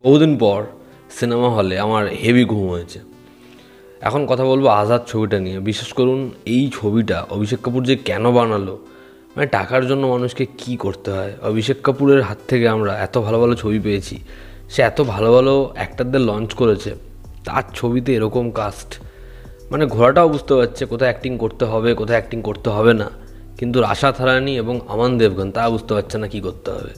বহুদিন পর সিনেমা হলে আমার হেভি ঘুম হয়েছে। এখন কথা বলবো আজাদ ছবিটা নিয়ে। বিশ্বাস করুন, এই ছবিটা অভিষেক কাপুর যে কেন বানালো, মানে টাকার জন্য মানুষকে কি করতে হয়। অভিষেক কাপুরের হাত থেকে আমরা এত ভালো ভালো ছবি পেয়েছি, সে এত ভালো ভালো অ্যাক্টারদের লঞ্চ করেছে, তার ছবিতে এরকম কাস্ট। মানে ঘোড়াটাও বুঝতে পারছে কোথায় অ্যাক্টিং করতে হবে, কোথায় অ্যাক্টিং করতে হবে না, কিন্তু রাশা থারানি এবং আমান দেবগন তারা বুঝতে পারছে না কী করতে হবে।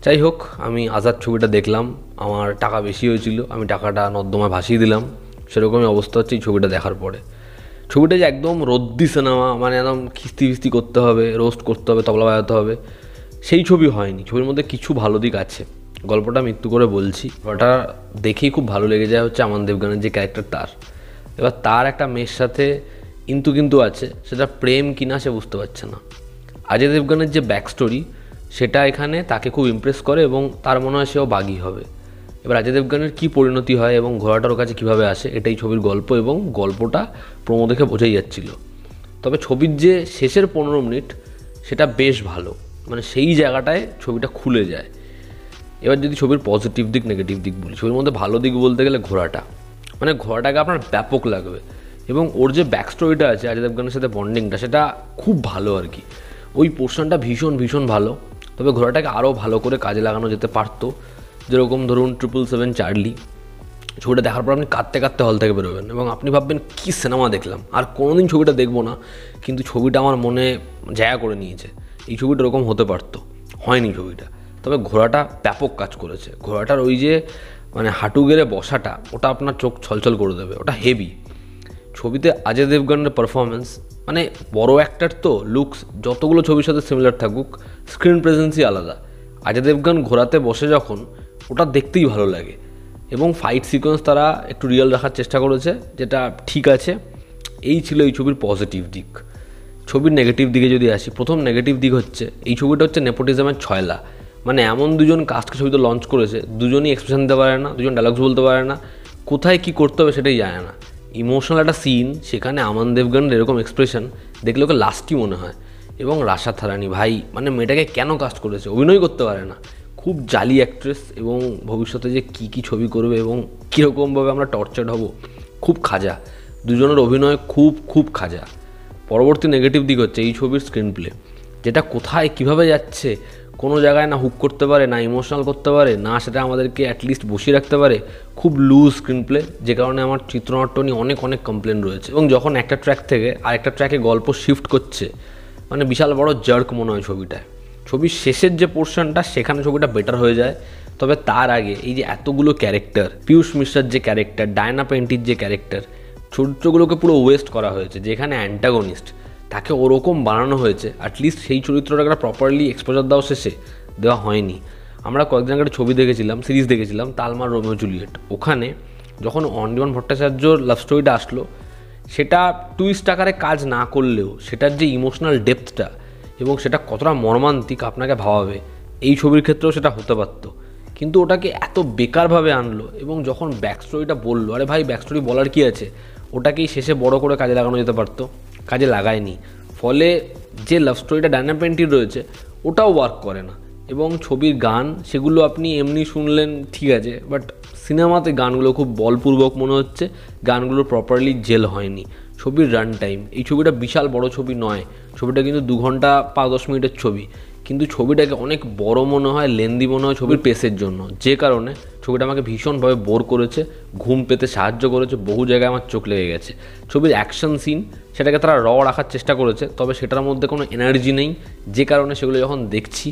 যাই হোক, আমি আজাদ ছবিটা দেখলাম, আমার টাকা বেশি হয়েছিল, আমি টাকাটা নর্দমায় ভাসিয়ে দিলাম। সেরকমই অবস্থা হচ্ছে এই ছবিটা দেখার পরে। ছবিটা যে একদম রদ্দি সিনেমা, মানে একদম খিস্তি ফিস্তি করতে হবে, রোস্ট করতে হবে, তবলা বাজাতে হবে, সেই ছবি হয়নি। ছবির মধ্যে কিছু ভালো দিক আছে। গল্পটা মৃত্যু করে বলছি, ওটা দেখেই খুব ভালো লেগে যায় হচ্ছে আমান দেবগানের যে ক্যারেক্টার তার। এবার তার একটা মেয়ের সাথে কিন্তু আছে, সেটা প্রেম কিনা সে বুঝতে পারছে না। অজয় দেবগানের যে ব্যাক স্টোরি সেটা এখানে তাকে খুব ইমপ্রেস করে এবং তার মনে হয় সেও বাগী হবে। এবার অজয় দেবগানের কী পরিণতি হয় এবং ঘোড়াটার ওর কাছে কীভাবে আসে, এটাই ছবির গল্প, এবং গল্পটা প্রোমো দেখে বোঝাই যাচ্ছিল। তবে ছবির যে শেষের 15 মিনিট সেটা বেশ ভালো, মানে সেই জায়গাটায় ছবিটা খুলে যায়। এবার যদি ছবির পজিটিভ দিক নেগেটিভ দিক বলি, ছবির মধ্যে ভালো দিক বলতে গেলে ঘোড়াটা, মানে ঘোড়াটাকে আপনার ব্যাপক লাগবে, এবং ওর যে ব্যাক স্টোরিটা আছে অজয় দেবগানের সাথে বন্ডিংটা, সেটা খুব ভালো আর কি। ওই পোর্শনটা ভীষণ ভীষণ ভালো। তবে ঘোড়াটাকে আরও ভালো করে কাজে লাগানো যেতে পারতো। যেরকম ধরুন 777 চার্লি, ছবিটা দেখার পর আপনি কাঁদতে কাঁদতে হল থেকে বেরোবেন এবং আপনি ভাববেন কী সিনেমা দেখলাম, আর কোনোদিন ছবিটা দেখবো না, কিন্তু ছবিটা আমার মনে জায়গা করে নিয়েছে। এই ছবিটা এরকম হতে পারতো, হয়নি ছবিটা। তবে ঘোড়াটা ব্যাপক কাজ করেছে। ঘোড়াটার ওই যে মানে হাঁটু গেড়ে বসাটা, ওটা আপনার চোখ ছলছল করে দেবে, ওটা হেভি। ছবিতে অজয় দেবগনের পারফরমেন্স, মানে বড় অ্যাক্টার তো, লুকস যতগুলো ছবির সাথে সিমিলার থাকুক, স্ক্রিন প্রেজেন্সই আলাদা। অজয় দেবগন ঘোরাতে বসে যখন, ওটা দেখতেই ভালো লাগে। এবং ফাইট সিকোয়েন্স তারা একটু রিয়েল রাখার চেষ্টা করেছে, যেটা ঠিক আছে। এই ছিল এই ছবির পজিটিভ দিক। ছবির নেগেটিভ দিকে যদি আসি, প্রথম নেগেটিভ দিক হচ্ছে এই ছবিটা হচ্ছে নেপোটিজমের ছয়লা। মানে এমন দুজন কাস্টকে ছবিতে লঞ্চ করেছে, দুজনই এক্সপ্রেশন দিতে পারে না, দুজন ডায়লগস বলতে পারে না, কোথায় কী করতে হবে সেটাই জানে না। ইমোশনাল একটা সিন, সেখানে আমান দেবগনের এরকম এক্সপ্রেশন দেখলে ওকে লাস্টই মনে হয়। এবং রাশা থারানি ভাই, মানে মেয়েটাকে কেন কাস্ট করেছে, অভিনয় করতে পারে না, খুব জালি অ্যাক্ট্রেস, এবং ভবিষ্যতে যে কী কী ছবি করবে এবং কীরকমভাবে আমরা টর্চার্ড হব, খুব খাজা। দুজনের অভিনয় খুব খুব খাজা। পরবর্তী নেগেটিভ দিক হচ্ছে এই ছবির স্ক্রিন প্লে, যেটা কোথায় কীভাবে যাচ্ছে, কোনো জায়গায় না হুক করতে পারে, না ইমোশনাল করতে পারে, না সেটা আমাদেরকে অ্যাটলিস্ট বসিয়ে রাখতে পারে। খুব লুজ স্ক্রিন প্লে, যে কারণে আমার চিত্রনাট্য নিয়ে অনেক অনেক কমপ্লেন রয়েছে। এবং যখন একটা ট্র্যাক থেকে আরেকটা ট্র্যাকে গল্প শিফট করছে, মানে বিশাল বড় জার্ক মনে হয় ছবিটায়। ছবির শেষের যে পোর্শনটা, সেখানে ছবিটা বেটার হয়ে যায়। তবে তার আগে এই যে এতগুলো ক্যারেক্টার, পীয়ূষ মিশ্রার যে ক্যারেক্টার, ডায়না পেন্টির যে ক্যারেক্টার, চরিত্রগুলোকে পুরো ওয়েস্ট করা হয়েছে। যেখানে অ্যান্টাগনিস্ট, তাকে ওরকম বানানো হয়েছে, অ্যাটলিস্ট সেই চরিত্রটাকে প্রপারলি এক্সপোজার দেওয়া শেষে দেওয়া হয়নি। আমরা কয়েকদিন আগে ছবি দেখেছিলাম, সিরিজ দেখেছিলাম, তালমার রোমিও জুলিয়েট। ওখানে যখন অনির্বাণ ভট্টাচার্যর লাভ স্টোরিটা আসলো, সেটা টুইস্ট আকারে কাজ না করলেও সেটার যে ইমোশনাল ডেপথটা এবং সেটা কতটা মর্মান্তিক আপনাকে ভাবাবে, এই ছবির ক্ষেত্রেও সেটা হতে পারতো। কিন্তু ওটাকে এত বেকারভাবে আনলো, এবং যখন ব্যাক স্টোরিটা বললো, আরে ভাই ব্যাক স্টোরি বলার কী আছে, ওটাকেই শেষে বড় করে কাজে লাগানো যেতে পারতো, কাজে লাগায়নি। ফলে যে লাভ স্টোরিটা ডায়না পেন্টির রয়েছে, ওটাও ওয়ার্ক করে না। এবং ছবির গান, সেগুলো আপনি এমনি শুনলেন ঠিক আছে, বাট সিনেমাতে গানগুলো খুব বলপূর্বক মনে হচ্ছে, গানগুলো প্রপারলি জেল হয়নি। ছবির রান টাইম, এই ছবিটা বিশাল বড় ছবি নয়, ছবিটা কিন্তু 2 ঘন্টা 5-10 মিনিটের ছবি, কিন্তু ছবিটাকে অনেক বড় মনে হয়, লেন্দি মনে হয় ছবির পেসের জন্য। যে কারণে ছবিটা আমাকে ভীষণভাবে বোর করেছে, ঘুম পেতে সাহায্য করেছে, বহু জায়গায় আমার চোখ লেগে গেছে। ছবির অ্যাকশন সিন, সেটাকে তারা রাখার চেষ্টা করেছে, তবে সেটার মধ্যে কোনো এনার্জি নেই, যে কারণে সেগুলো যখন দেখছি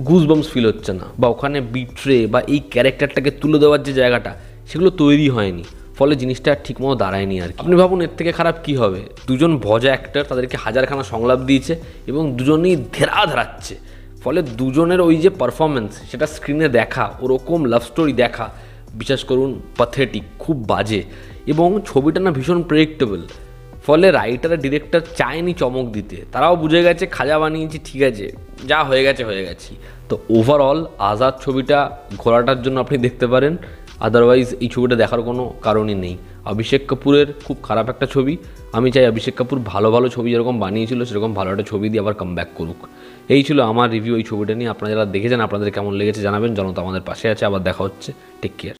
গুজবাম্পস ফিল হচ্ছে না, বা ওখানে বিট্রে বা এই ক্যারেক্টারটাকে তুলে দেওয়ার যে জায়গাটা, সেগুলো তৈরি হয়নি। ফলে জিনিসটা ঠিকমতো দাঁড়ায়নি আর কি। আপনি ভাবুন এর থেকে খারাপ কী হবে। দুজন ভজা অ্যাক্টর, তাদেরকে হাজারখানা সংলাপ দিয়েছে এবং দুজনেই ধেরাচ্ছে। ফলে দুজনের ওই যে পারফরমেন্স, সেটা স্ক্রিনে দেখা, ওরকম লাভ স্টোরি দেখা, বিশ্বাস করুন প্যাথেটিক, খুব বাজে। এবং ছবিটা না ভীষণ প্রেডিক্টেবল। ফলে রাইটার আর ডিরেক্টর চায়নি চমক দিতে, তারাও বুঝে গেছে খাজা বানিয়েছি, ঠিক আছে, যা হয়ে গেছে হয়ে গেছি। তো ওভারঅল আজাদ ছবিটা ঘোরাটার জন্য আপনি দেখতে পারেন, আদারওয়াইজ এই ছবিটা দেখার কোনো কারণই নেই। অভিষেক কাপুরের খুব খারাপ একটা ছবি। আমি চাই অভিষেক কাপুর ভালো ভালো ছবি যেরকম বানিয়েছিল সেরকম ভালো একটা ছবি দিয়ে আবার কামব্যাক করুক। এই ছিল আমার রিভিউ এই ছবিটা নিয়ে। আপনারা যারা দেখেছেন আপনাদের কেমন লেগেছে জানাবেন। জনতা আমাদের পাশে আছে। আবার দেখা হচ্ছে। Take care.